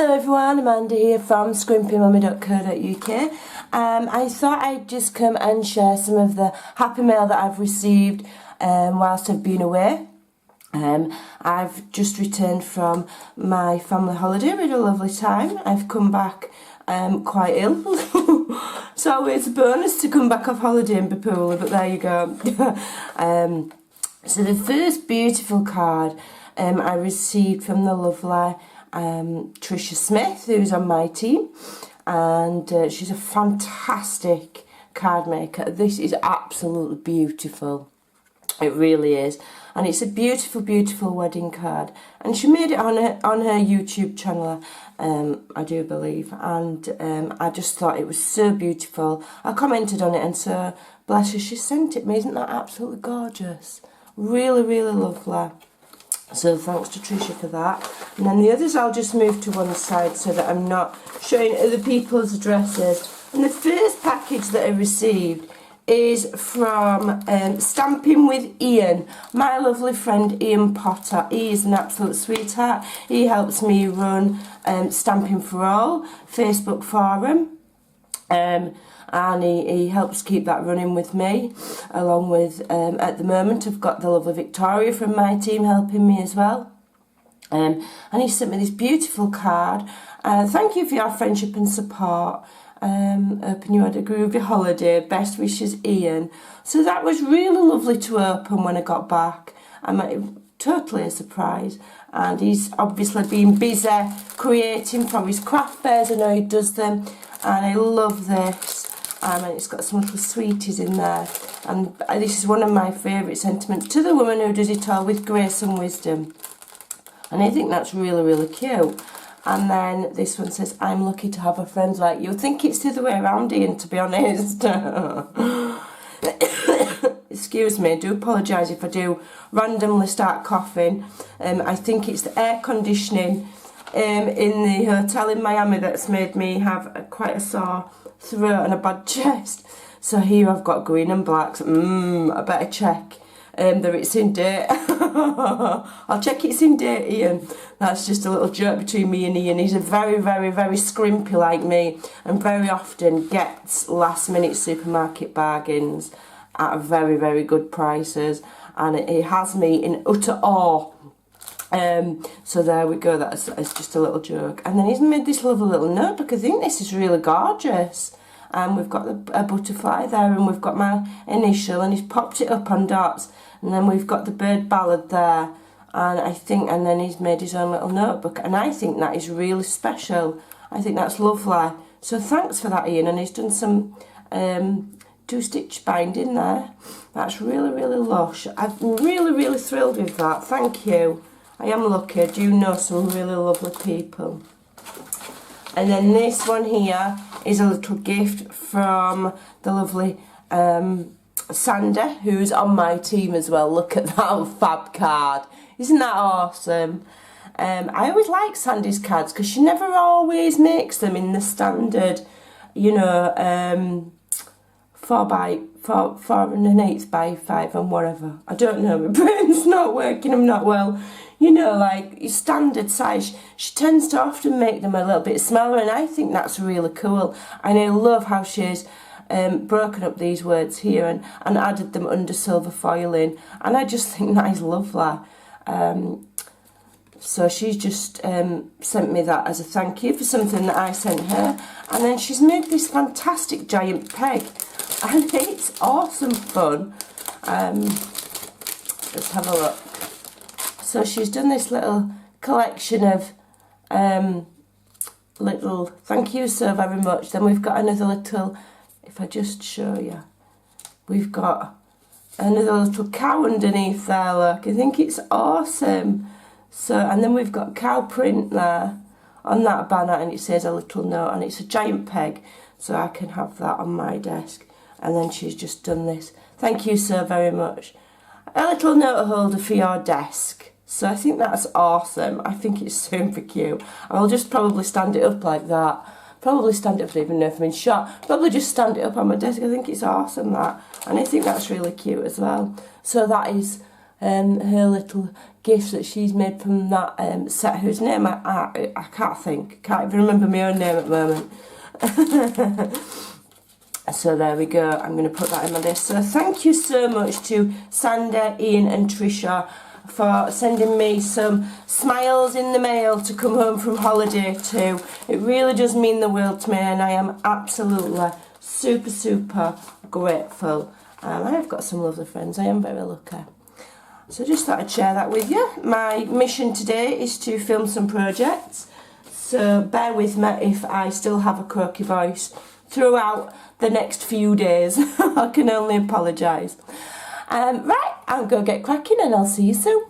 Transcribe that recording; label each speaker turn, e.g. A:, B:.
A: Hello everyone, Amanda here from Scrimpingmommy.co.uk. I thought I'd just come and share some of the happy mail that I've received whilst I've been away. I've just returned from my family holiday. We had a lovely time. I've come back quite ill. So it's a bonus to come back off holiday and be poorly, but there you go. So the first beautiful card I received from the lovely Tricia Smith, who's on my team, and she's a fantastic card maker. This is absolutely beautiful. It really is, and it's a beautiful, beautiful wedding card. And she made it on her YouTube channel, I do believe, and I just thought it was so beautiful. I commented on it, and so bless her, she sent it me. Isn't that absolutely gorgeous? Really, really lovely. So thanks to Tricia for that. And then the others I'll just move to one side so that I'm not showing other people's addresses. And the first package that I received is from Stamping with Ian, my lovely friend Ian Potter. He is an absolute sweetheart. He helps me run Stamping for All Facebook forum. And he helps keep that running with me, along with, at the moment, I've got the lovely Victoria from my team helping me as well. And he sent me this beautiful card. Thank you for your friendship and support. Hoping you had a groovy holiday. Best wishes, Ian. So that was really lovely to open when I got back. Totally a surprise. And he's obviously been busy creating from his craft fairs. I know he does them. And I love this. And it's got some little sweeties in there. And this is one of my favourite sentiments. To the woman who does it all with grace and wisdom. And I think that's really, really cute. And then this one says, I'm lucky to have a friend like you. I think it's the other way around, Ian, to be honest. Excuse me, I do apologise if I do randomly start coughing. I think it's the air conditioning in the hotel in Miami that's made me have quite a sore throat and a bad chest. So here I've got green and blacks. I better check that it's in date. I'll check it's in date, Ian. That's just a little joke between me and Ian. He's a very, very, very scrimpy like me, and very often gets last minute supermarket bargains at very, very good prices, and it has me in utter awe. So there we go, that's just a little joke. And then he's made this lovely little notebook. I think this is really gorgeous. And we've got a butterfly there, and we've got my initial, and he's popped it up on dots. And then we've got the bird ballad there, and then he's made his own little notebook, and I think that is really special. I think that's lovely. So thanks for that, Ian. And he's done some 2-stitch binding there. That's really, really lush. I'm really, really thrilled with that. Thank you. I am lucky. I do know some really lovely people. And then this one here is a little gift from the lovely Sundar, who's on my team as well. Look at that fab card. Isn't that awesome? I always like Sandy's cards because she never always makes them in the standard, you know, 4 1/8 by 5 and whatever. I don't know, my brain's not working, I'm not well. You know, like your standard size. She tends to often make them a little bit smaller, and I think that's really cool. And I love how she's broken up these words here and added them under silver foiling, and I just think that is lovely. So she's just sent me that as a thank you for something that I sent her. And then she's made this fantastic giant peg, and it's awesome fun. Let's have a look. So she's done this little collection of little thank you so very much. Then we've got another little, if I just show you, we've got another little cow underneath there, look. I think it's awesome. So, and then we've got cow print there on that banner, and it says a little note, and it's a giant peg, so I can have that on my desk. And then she's just done this. Thank you so very much. A little note holder for your desk. So I think that's awesome. I think it's super cute. I'll just probably stand it up like that. Probably stand it up, I don't even know if I'm in shot. Probably just stand it up on my desk. I think it's awesome, that. And I think that's really cute as well. So that is her little gift that she's made from that set, whose name I can't think, can't even remember my own name at the moment. So there we go, I'm going to put that in my list. So thank you so much to Sundar, Ian and Trisha for sending me some smiles in the mail to come home from holiday to. It really does mean the world to me, and I am absolutely super grateful. I've got some lovely friends, I am very lucky. So just thought I'd share that with you. My mission today is to film some projects, so bear with me if I still have a croaky voice throughout the next few days. I can only apologise. Right, I'll go get cracking and I'll see you soon.